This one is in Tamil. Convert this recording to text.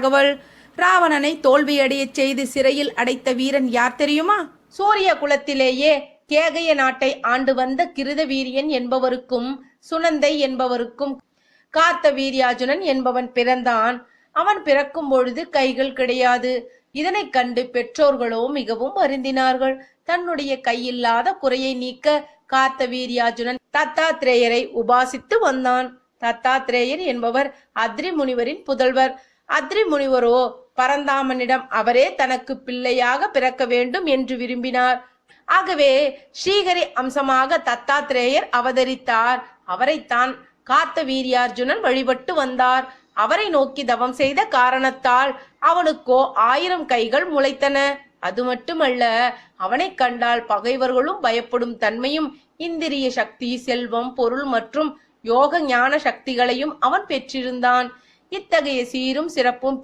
தகவல். ராவணனை தோல்வியடையச் செய்து சிறையில் அடைத்த வீரன் யார் தெரியுமா? சூரிய குலத்திலேயே கேகய நாட்டை ஆண்டு வந்த கிருத வீரியன் என்பவருக்கும் சுனந்தை என்பவருக்கும் காத்த வீரியார்ஜுனன் என்பவன் பிறந்தான். அவன் பிறக்கும் பொழுது கைகள் கிடையாது. இதனை கண்டு பெற்றோர்களோ மிகவும் வருந்தினார்கள். தன்னுடைய கையில்லாத குறையை நீக்க காத்த வீரியார்ஜுனன் தத்தாத்ரேயரை உபாசித்து வந்தான். தத்தாத்ரேயர் என்பவர் அத்ரி முனிவரின் புதல்வர். அத்ரி முனிவரோ பரந்தாமனிடம் அவரே தனக்கு பிள்ளையாக பிறக்க வேண்டும் என்று விரும்பினார். ஆகவே ஸ்ரீஹரி அம்சமாக தத்தாத்ரேயர் அவதரித்தார். அவரைத்தான் காத்த வீரியார்ஜுனன் வழிபட்டு வந்தார். அவரை நோக்கி தவம் செய்த காரணத்தால் அவனுக்கோ 1000 கைகள் முளைத்தன. அது மட்டுமல்ல, அவனை கண்டால் பகைவர்களும் பயப்படும் தன்மையும் இந்திரிய சக்தி, செல்வம், பொருள் மற்றும் யோக ஞான சக்திகளையும் அவன் பெற்றிருந்தான். இத்தகைய சீரும் சிறப்பும்